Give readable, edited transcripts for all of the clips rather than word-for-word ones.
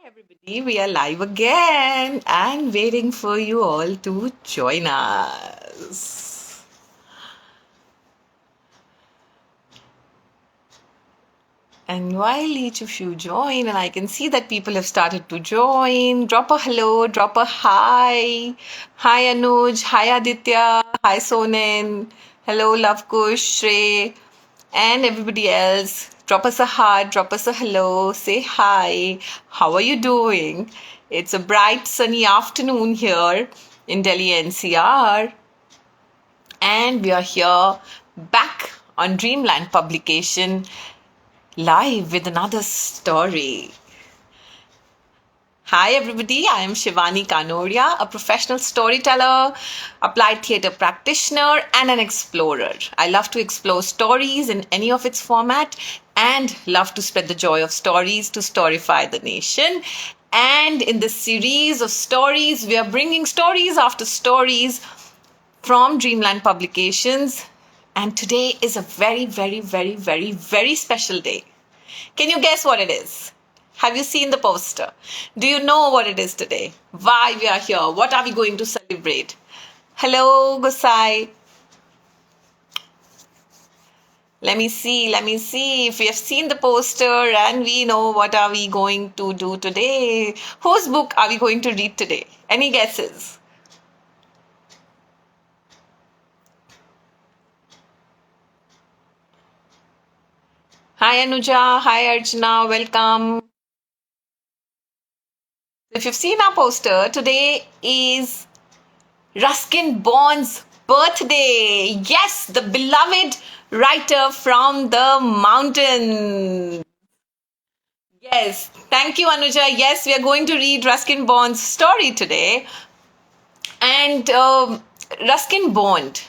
everybody, we are live again and waiting for you all to join us. And while each of you join, and I can see that people have started to join, drop a hello, drop a hi. Hi Anuj, hi Aditya, hi Sonen, hello Lavkush, Shrey, and everybody else. Drop us a heart, drop us a hello, say hi. How are you doing? It's a bright sunny afternoon here in Delhi NCR, and we are here back on Dreamland Publication live with another story. Hi everybody, I am Shivani Kanoria, a professional storyteller, applied theatre practitioner and an explorer. I love to explore stories in any of its format and love to spread the joy of stories to storify the nation. And in this series of stories, we are bringing stories after stories from Dreamland Publications. And today is a very, very, very, very, very special day. Can you guess what it is? Have you seen the poster? Do you know what it is today? Why we are here? What are we going to celebrate? Hello, Gosai. Let me see if we have seen the poster and we know what are we going to do today. Whose book are we going to read today? Any guesses? Hi Anuja, hi Archana, welcome. If you've seen our poster, today is Ruskin Bond's birthday. Yes, the beloved writer from the mountain. Yes, thank you, Anuja. Yes, we are going to read Ruskin Bond's story today. And Ruskin Bond.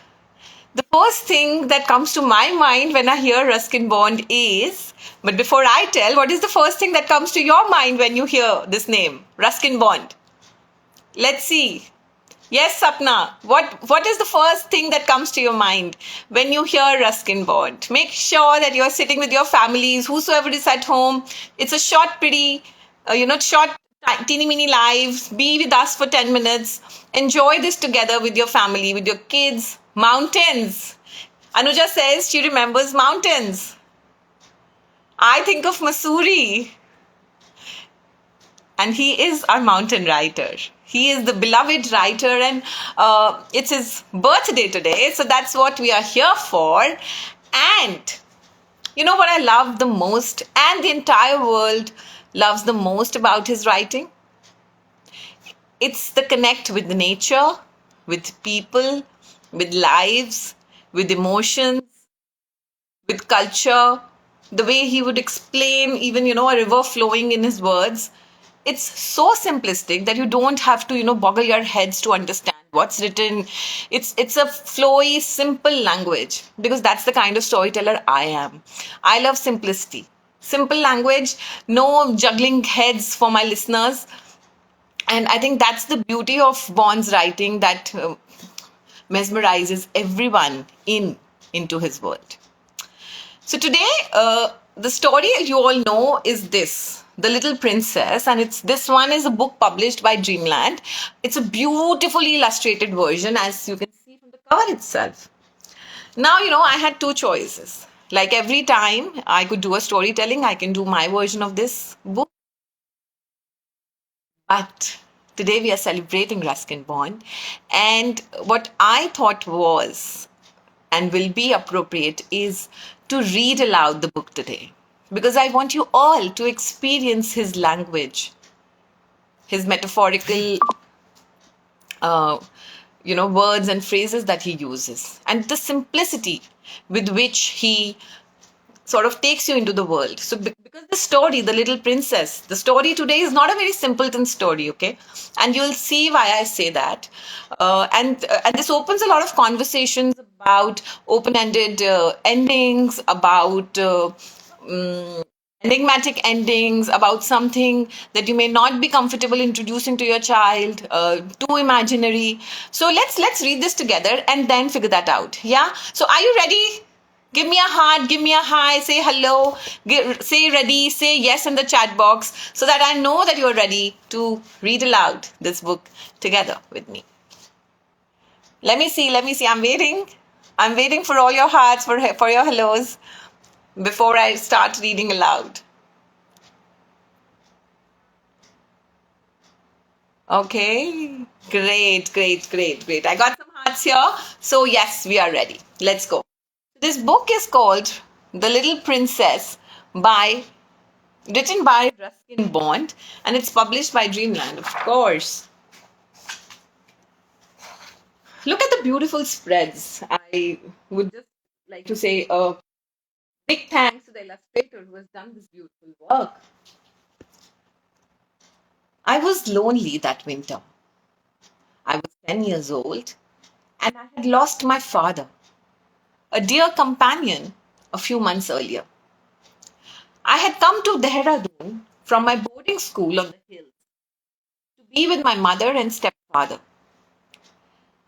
The first thing that comes to my mind when I hear Ruskin Bond is, but before I tell, what is the first thing that comes to your mind when you hear this name, Ruskin Bond? Let's see. Yes, Sapna, what is the first thing that comes to your mind when you hear Ruskin Bond? Make sure that you're sitting with your families, whosoever is at home. It's a short, pretty, short, teeny mini lives. Be with us for 10 minutes. Enjoy this together with your family, with your kids. Mountains. Anuja says she remembers mountains. I think of Masuri. And he is our mountain writer. He is the beloved writer, and it's his birthday today. So that's what we are here for. And you know what I love the most, and the entire world loves the most about his writing? It's the connect with the nature, with people, with lives, with emotions, with culture, the way he would explain even, a river flowing in his words. It's so simplistic that you don't have to, boggle your heads to understand what's written. It's a flowy, simple language, because that's the kind of storyteller I am. I love simplicity. Simple language, no juggling heads for my listeners. And I think that's the beauty of Bond's writing that mesmerizes everyone into his world. So today, the story you all know is this, The Little Princess, and this one is a book published by Dreamland. It's a beautifully illustrated version, as you can see from the cover itself. Now, I had two choices. Like every time I could do a storytelling, I can do my version of this book. But today we are celebrating Ruskin Bond, and what I thought was and will be appropriate is to read aloud the book today, because I want you all to experience his language, his metaphorical words and phrases that he uses, and the simplicity with which he sort of takes you into the world. So because the story, The Little Princess, the story today is not a very simpleton story, okay? And you'll see why I say that. And this opens a lot of conversations about open-ended endings, about enigmatic endings, about something that you may not be comfortable introducing to your child, too imaginary. So let's read this together and then figure that out. Yeah? So are you ready Give me a heart, give me a hi, say hello, say ready, say yes in the chat box so that I know that you're ready to read aloud this book together with me. Let me see, let me see. I'm waiting. I'm waiting for all your hearts, for your hellos before I start reading aloud. Okay, great, great, great, great. I got some hearts here. So, yes, we are ready. Let's go. This book is called The Little Princess by written by Ruskin Bond, and it's published by Dreamland, of course. Look at the beautiful spreads. I would just like to say a big thanks to the illustrator who has done this beautiful work. I was lonely that winter. I was 10 years old and I had lost my father, a dear companion, a few months earlier. I had come to Dehradun from my boarding school on the hills to be with my mother and stepfather.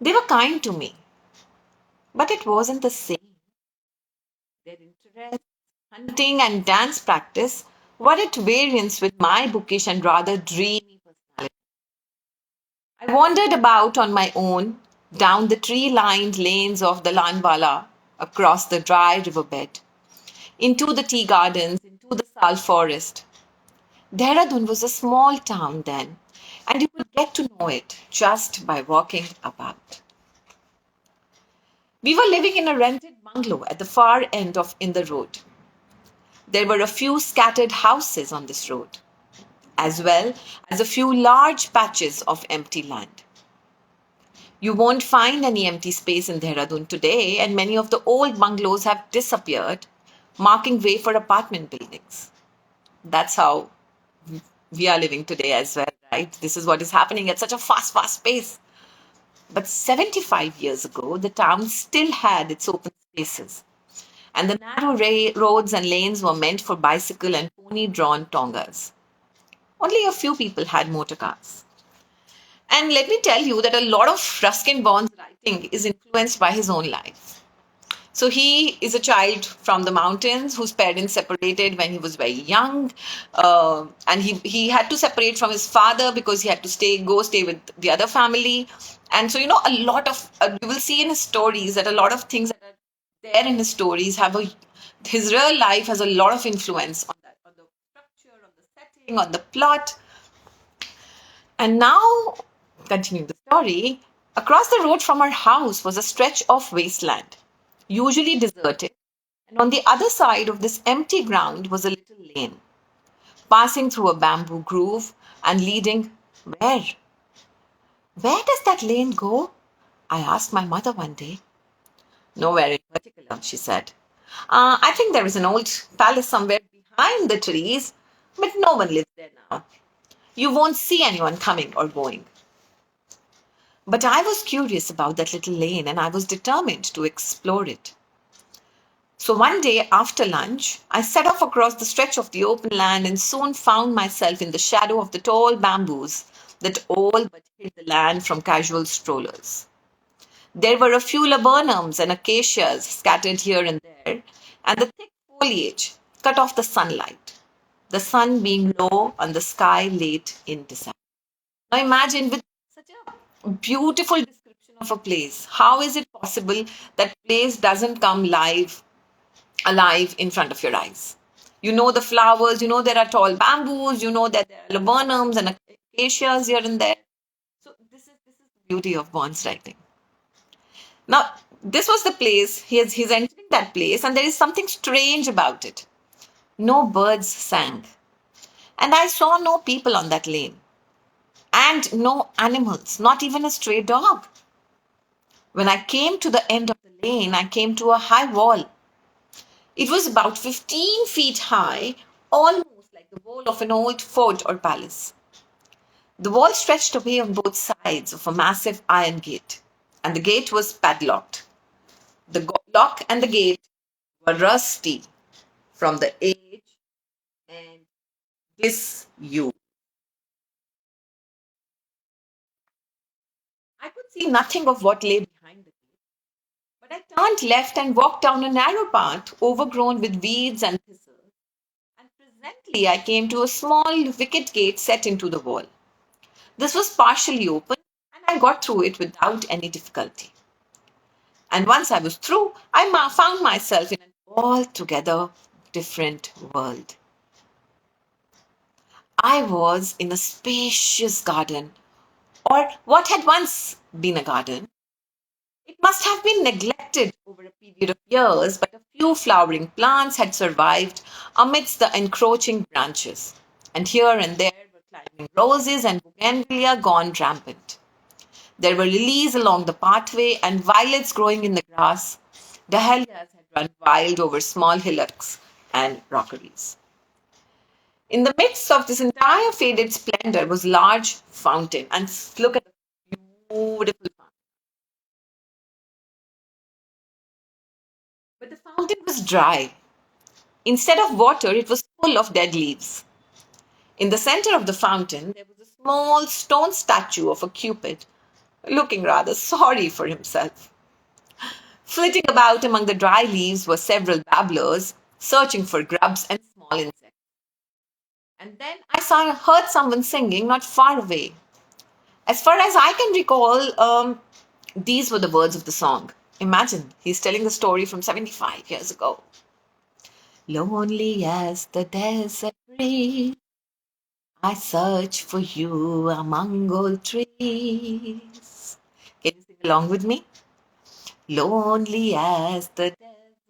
They were kind to me, but it wasn't the same. Their interests, hunting and dance practice were at variance with my bookish and rather dreamy personality. I wandered about on my own down the tree lined lanes of the Lanbala, across the dry riverbed, into the tea gardens, into the sal forest. Dehradun was a small town then, and you could get to know it just by walking about. We were living in a rented bungalow at the far end of in the road. There were a few scattered houses on this road, as well as a few large patches of empty land. You won't find any empty space in Dehradun today, and many of the old bungalows have disappeared, marking way for apartment buildings. That's how we are living today as well, right? This is what is happening at such a fast, fast pace. But 75 years ago, the town still had its open spaces, and the narrow roads and lanes were meant for bicycle and pony drawn tongas. Only a few people had motor cars. And let me tell you that a lot of Ruskin Bond's writing is influenced by his own life. So he is a child from the mountains whose parents separated when he was very young, and he had to separate from his father because he had to stay with the other family. And so a lot of you will see in his stories that a lot of things that are there in his stories have a his real life has a lot of influence on that, on the structure, on the setting, on the plot. And now, continuing the story, across the road from our house was a stretch of wasteland, usually deserted, and on the other side of this empty ground was a little lane, passing through a bamboo grove and leading where? Where does that lane go? I asked my mother one day. Nowhere in particular, she said. I think there is an old palace somewhere behind the trees, but no one lives there now. You won't see anyone coming or going. But I was curious about that little lane and I was determined to explore it. So one day after lunch, I set off across the stretch of the open land and soon found myself in the shadow of the tall bamboos that all but hid the land from casual strollers. There were a few laburnums and acacias scattered here and there, and the thick foliage cut off the sunlight, the sun being low on the sky late in December. Now imagine with such a beautiful description of a place, how is it possible that place doesn't come alive in front of your eyes? You know the flowers, you know there are tall bamboos, you know that there are laburnums and acacias here and there. So this is the beauty of Bond's writing. Now, this was the place, he's entering that place, and there is something strange about it. No birds sang, and I saw no people on that lane, and no animals, not even a stray dog. When I came to the end of the lane, I came to a high wall. It was about 15 feet high, almost like the wall of an old fort or palace. The wall stretched away on both sides of a massive iron gate, and the gate was padlocked. The lock and the gate were rusty from the age and disuse. I could see nothing of what lay behind the gate, But I turned left and walked down a narrow path overgrown with weeds and thistles. And presently I came to a small wicket gate set into the wall. This was partially open, and I got through it without any difficulty. And once I was through, I found myself in an altogether different world. I was in a spacious garden, or what had once been a garden. It must have been neglected over a period of years, but a few flowering plants had survived amidst the encroaching branches. And here and there were climbing roses and bougainvillea gone rampant. There were lilies along the pathway and violets growing in the grass. Dahlias had run wild over small hillocks and rockeries. In the midst of this entire faded splendor was a large fountain. And look at the beautiful fountain. But the fountain was dry. Instead of water, it was full of dead leaves. In the center of the fountain, there was a small stone statue of a cupid, looking rather sorry for himself. Flitting about among the dry leaves were several babblers, searching for grubs and small insects. And then heard someone singing not far away. As far as I can recall, these were the words of the song. Imagine, he's telling the story from 75 years ago. Lonely as the desert breeze, I search for you among old trees. Can you sing along with me? Lonely as the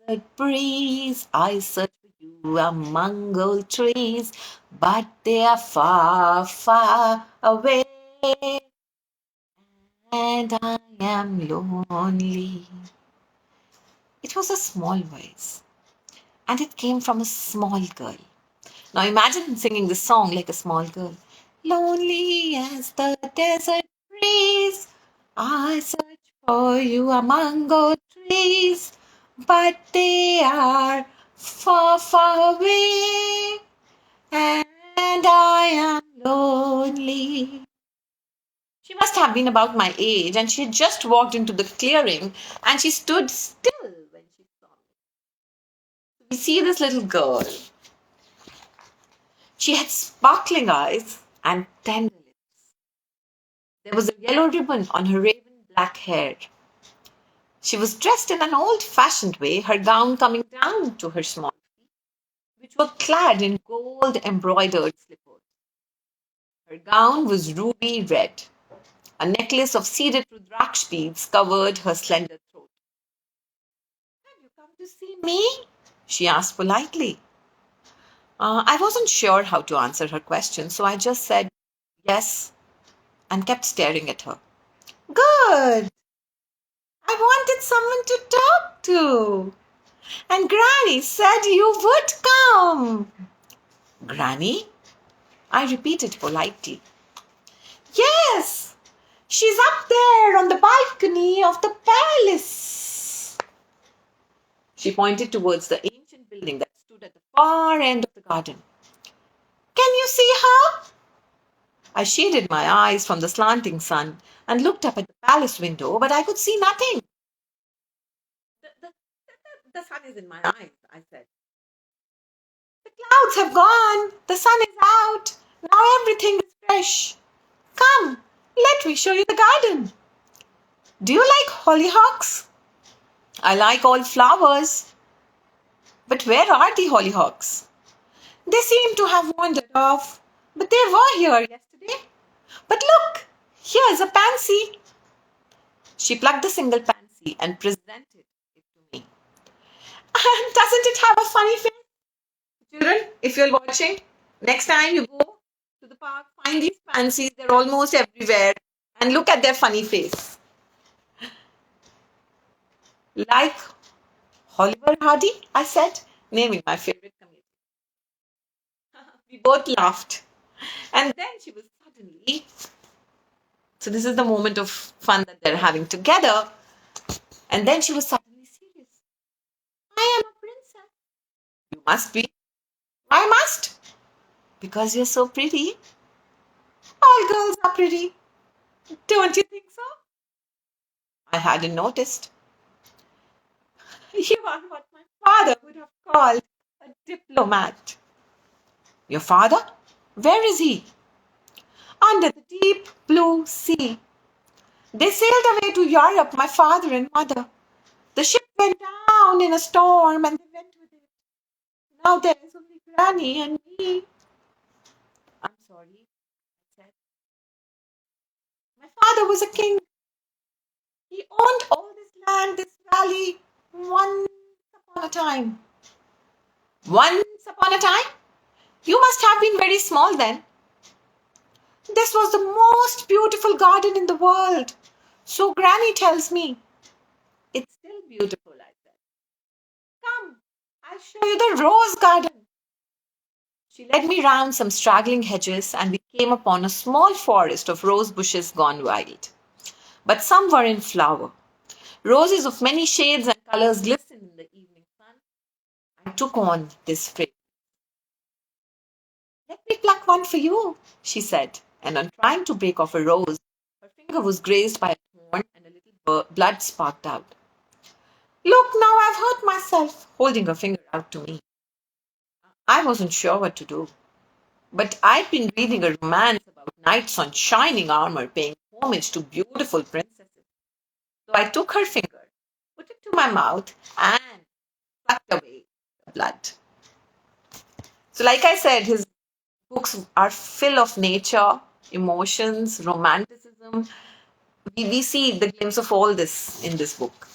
desert breeze, I search for you among old trees, but they are far, far away, and I am lonely. It was a small voice, and it came from a small girl. Now imagine singing this song like a small girl. Lonely as the desert breeze, I search for you among old trees, but they are far, far away, and I am lonely. She must have been about my age, and she had just walked into the clearing, and she stood still when she saw me. We see this little girl. She had sparkling eyes and tender lips. There was a yellow ribbon on her raven black hair. She was dressed in an old-fashioned way, her gown coming down to her small feet, which were clad in gold-embroidered slippers. Her gown was ruby red. A necklace of seeded rudraksh beads covered her slender throat. Have you come to see me? She asked politely. I wasn't sure how to answer her question, so I just said yes and kept staring at her. Good. I wanted someone to talk to. And Granny said you would come. Granny? I repeated politely. Yes, she's up there on the balcony of the palace. She pointed towards the ancient building that stood at the far end of the garden. Can you see her? I shaded my eyes from the slanting sun and looked up at the palace window, but I could see nothing. The sun is in my eyes, I said. The clouds have gone. The sun is out. Now everything is fresh. Come, let me show you the garden. Do you like hollyhocks? I like all flowers. But where are the hollyhocks? They seem to have wandered off, but they were here yesterday. But look, here's a pansy. She plucked a single pansy and presented it to me. And doesn't it have a funny face? Children, if you're watching, next time you go to the park, find these pansies. They're almost everywhere. And look at their funny face. Like Oliver Hardy, I said, naming my favorite comedian. We both laughed. And then she was suddenly, so this is the moment of fun that they're having together. And then she was suddenly serious. I am a princess. You must be. I must. Because you're so pretty. All girls are pretty. Don't you think so? I hadn't noticed. You are what my father would have called a diplomat. Your father? Where is he? Under the deep blue sea. They sailed away to Europe, my father and mother. The ship went down in a storm and they went with it. Now there is only Granny and me. I'm sorry, I said. My father was a king. He owned all this land, this valley, once upon a time. Once upon a time? You must have been very small then. This was the most beautiful garden in the world. So Granny tells me. It's still beautiful, I said. Come, I'll show you the rose garden. She led me round some straggling hedges and we came upon a small forest of rose bushes gone wild. But some were in flower. Roses of many shades and colors glistened in the evening sun. I took on this fragrance. Let me pluck one for you, she said, and on trying to break off a rose, her finger was grazed by a thorn and a little blood sparked out. Look, now I've hurt myself, holding her finger out to me. I wasn't sure what to do, but I'd been reading a romance about knights on shining armor paying homage to beautiful princesses. So I took her finger, put it to my mouth, and sucked away the blood. So, like I said, his books are full of nature, emotions, romanticism. We see the glimpse of all this in this book.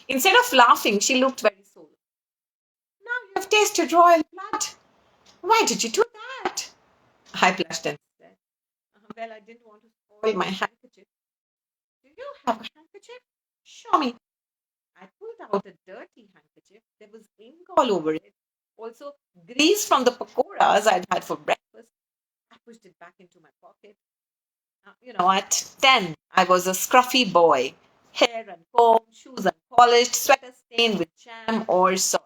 Instead of laughing, she looked very solemn. Now you have tasted royal blood. Why did you do that? I blushed and said, well, I didn't want to spoil my handkerchief. Do you have a handkerchief? Show me. I pulled out a dirty handkerchief. There was ink all over it. Also, grease from the pakoras I'd had for breakfast. I pushed it back into my pocket. At 10, I was a scruffy boy. Hair uncombed, shoes unpolished, sweater stained with jam or sauce.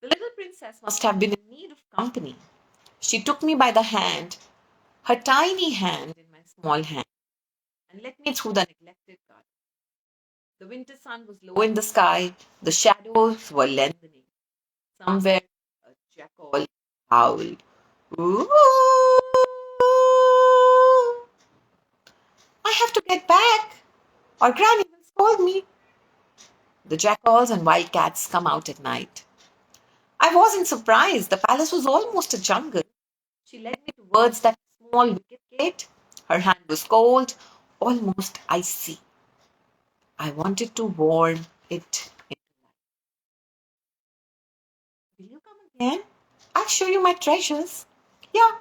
The little princess must have been in need of company. She took me by the hand, her tiny hand in my small hand, and led me through the neglected garden. The winter sun was low in the sky, the shadows were lengthening. Somewhere a jackal howled. Ooh! I have to get back, or Granny will scold me. The jackals and wildcats come out at night. I wasn't surprised. The palace was almost a jungle. She led me towards that small wicket gate. Her hand was cold, almost icy. I wanted to warm it into life. Will you come again? I'll show you my treasures. Yeah,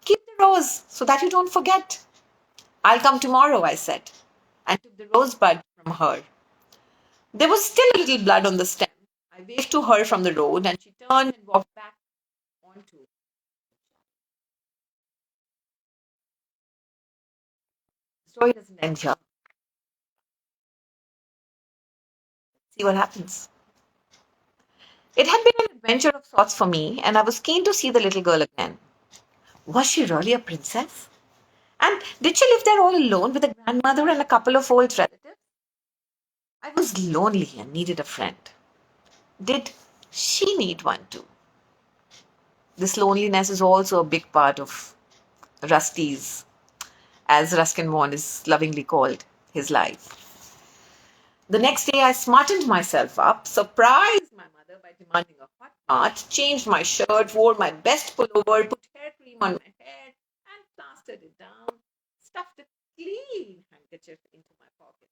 keep the rose so that you don't forget. I'll come tomorrow, I said, and took the rosebud from her. There was still a little blood on the stem. I waved to her from the road and she turned and walked back onto. The story doesn't end here. See what happens. It had been an adventure of sorts for me, and I was keen to see the little girl again. Was she really a princess? And did she live there all alone with a grandmother and a couple of old relatives? I was lonely and needed a friend. Did she need one too? This loneliness is also a big part of Rusty's, as Ruskin Bond is lovingly called, his life. The next day I smartened myself up, surprised my mother by demanding a hot bath, changed my shirt, wore my best pullover, put hair cream on my hair, and plastered it down, stuffed a clean handkerchief into my pocket,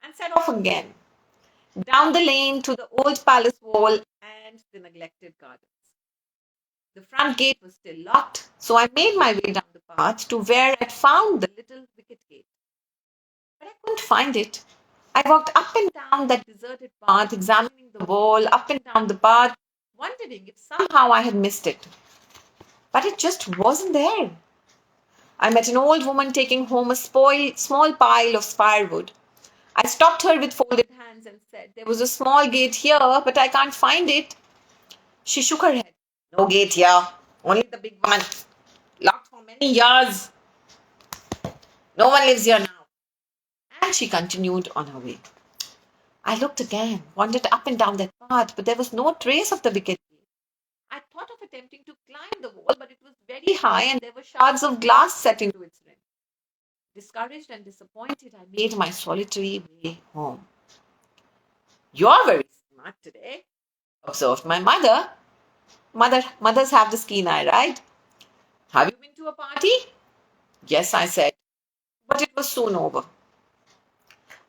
and set off again, down the lane to the old palace wall and the neglected gardens. The front gate was still locked, so I made my way down the path to where I'd found the little wicket gate. But I couldn't find it. I walked up and down that deserted path, examining the wall, up and down the path, wondering if somehow I had missed it. But it just wasn't there. I met an old woman taking home a small pile of firewood. I stopped her with folded hands and said, there was a small gate here, but I can't find it. She shook her head. No gate here, only the big one. Locked for many years. No one lives here now. And she continued on her way. I looked again, wandered up and down that path, but there was no trace of the wicket gate. I thought of attempting to climb the wall, but it was very high and there were shards of glass set into its rim. Discouraged and disappointed, I made my solitary way home. You're very smart today, observed my mother. Mothers have this keen eye, right? Have you been to a party? Yes, I said, but it was soon over.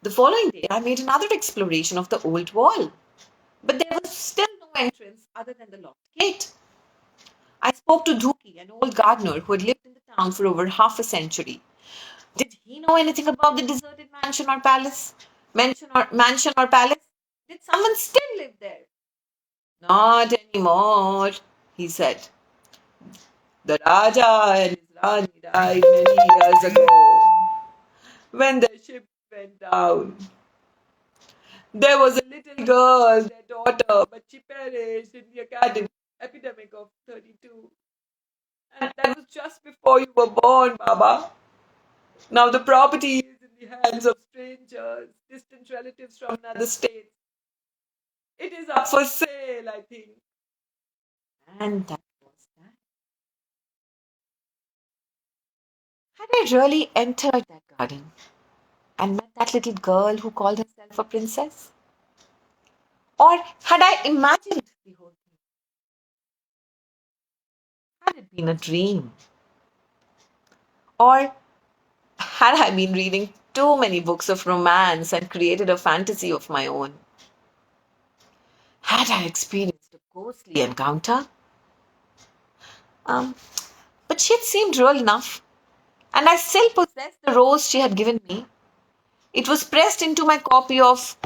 The following day, I made another exploration of the old wall, but there was still no entrance other than the locked gate. I spoke to Dhuki, an old gardener who had lived in the town for over half a century. Did he know anything about the deserted mansion or palace? Mansion or palace? Did someone still live there? Not anymore, he said. The Raja and his Rani died many years ago when the ship went down. There was a little girl, their daughter, but she perished in the epidemic of 32. And that was just before you were born, Baba. Now the property is in the hands of strangers, distant relatives from another state. It is up for sale, I think. And that was that. Had I really entered that garden and met that little girl who called herself a princess? Or had I imagined the whole thing? Had it been a dream? Or had I been reading too many books of romance and created a fantasy of my own? Had I experienced a ghostly encounter? Um, but she had seemed real enough, and I still possessed the rose she had given me. It was pressed into my copy of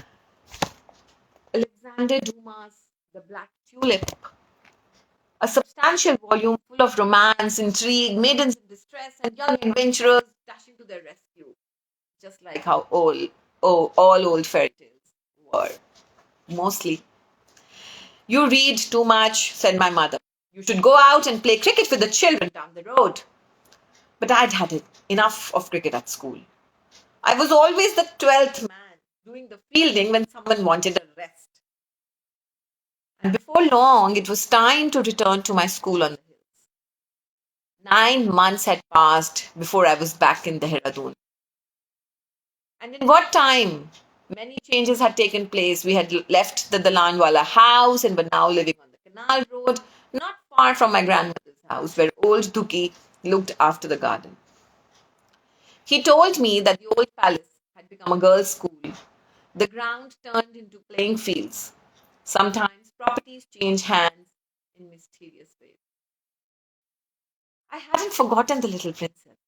Alexander Dumas' The Black Tulip, a substantial volume full of romance, intrigue, maidens in distress, and young adventurers dashing to their rescue, just like how all old fairy tales were. Mostly. You read too much, said my mother. You should go out and play cricket with the children down the road. But I'd had it enough of cricket at school. I was always the 12th man doing the fielding when someone wanted a rest. And before long, it was time to return to my school on the hills. 9 months had passed before I was back in Dehradun. And in what time? Many changes had taken place. We had left the Dalanwala house and were now living on the canal road, not far from my grandmother's house, where old Duki looked after the garden. He told me that the old palace had become a girls' school. The ground turned into playing fields. Sometimes properties change hands in mysterious ways. I hadn't forgotten the little princess,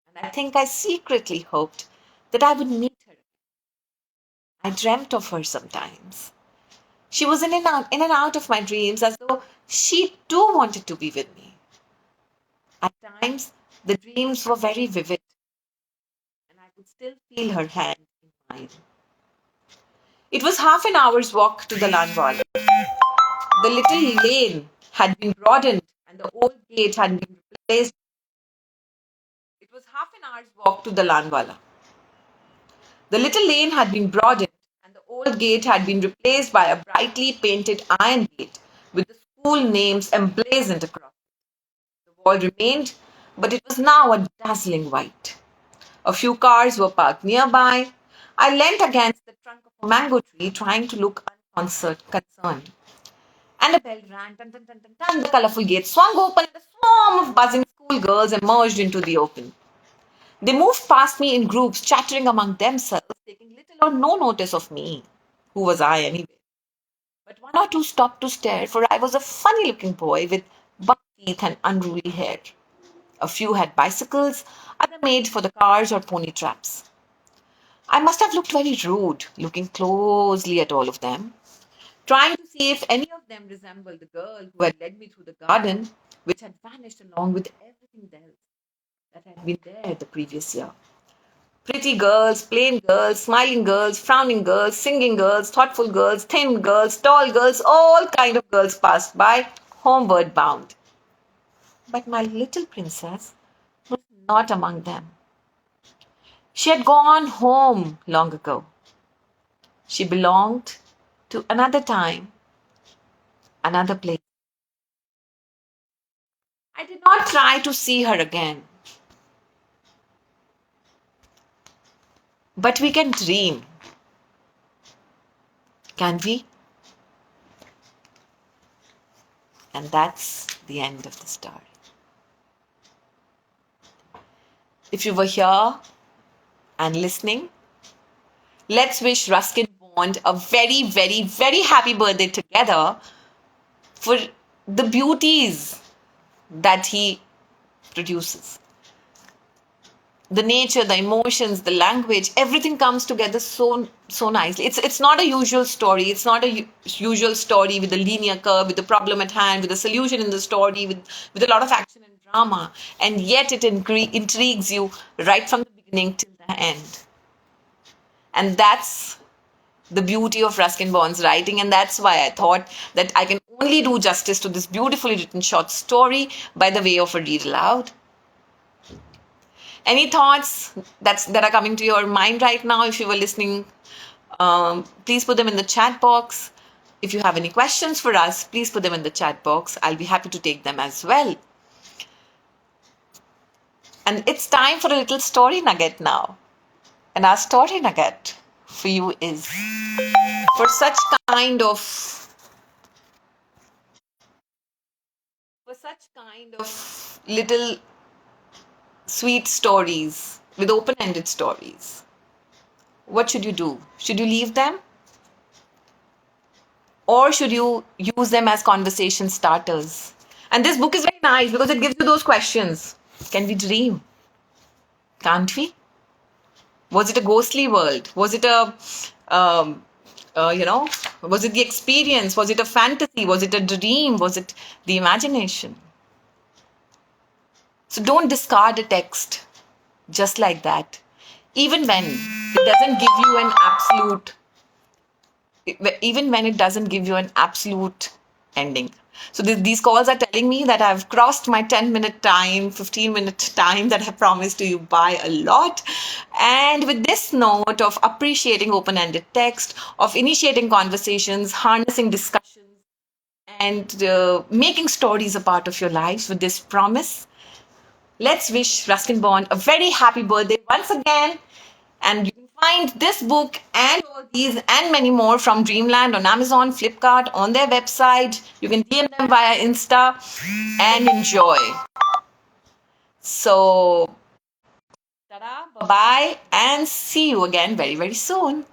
and I think I secretly hoped that I would meet her. I dreamt of her sometimes. She was in and out of my dreams as though she too wanted to be with me. At times, the dreams were very vivid, and I could still feel her hand in mine. It was half an hour's walk to the Landwala. The little lane had been broadened and the old gate had been replaced. It was half an hour's walk to the Landwala. The little lane had been broadened and the old gate had been replaced by a brightly painted iron gate with the school names emblazoned across. The wall remained, but it was now a dazzling white. A few cars were parked nearby. I leant against the trunk of a mango tree, trying to look concerned. And a bell rang, dun, dun, dun, dun, dun. The colourful gate swung open, and a swarm of buzzing schoolgirls emerged into the open. They moved past me in groups, chattering among themselves, taking little or no notice of me. Who was I anyway? But one or two stopped to stare, for I was a funny-looking boy with buck teeth and unruly hair. A few had bicycles, others made for the cars or pony traps. I must have looked very rude, looking closely at all of them, trying to see if any of them resembled the girl who had led me through the garden, which had vanished along with everything else that had been there the previous year. Pretty girls, plain girls, smiling girls, frowning girls, singing girls, thoughtful girls, thin girls, tall girls, all kind of girls passed by, homeward bound. But my little princess was not among them. She had gone home long ago. She belonged to another time, another place. I did not try to see her again, but we can dream, can we? And that's the end of the story. If you were here and listening, let's wish Ruskin Bond a very, very, very happy birthday together for the beauties that he produces. The nature, the emotions, the language, everything comes together so nicely. It's not a usual story. It's not a usual story with a linear curve, with a problem at hand, with a solution in the story, with a lot of action and drama, and yet it intrigues you right from the beginning till the end. And that's the beauty of Ruskin Bond's writing, and that's why I thought that I can only do justice to this beautifully written short story by the way of a read aloud. Any thoughts that are coming to your mind right now? If you were listening, please put them in the chat box. If you have any questions for us, please put them in the chat box. I'll be happy to take them as well. And it's time for a little story nugget now. And our story nugget for you is for such kind of little sweet stories with open-ended stories. What should you do? Should you leave them? Or should you use them as conversation starters? And this book is very nice because it gives you those questions. Can we dream? Can't we? Was it a ghostly world? Was it was it the experience? Was it a fantasy? Was it a dream? Was it the imagination? So don't discard a text just like that. Even when it doesn't give you an absolute ending. So these calls are telling me that I've crossed my 10-minute time, 15-minute time that I promised to you by a lot. And with this note of appreciating open-ended text, of initiating conversations, harnessing discussions, and making stories a part of your lives with this promise, let's wish Ruskin Bond a very happy birthday once again. And you can find this book and all these and many more from Dreamland on Amazon, Flipkart, on their website. You can DM them via Insta and enjoy. So, ta-da, bye-bye, and see you again very, very soon.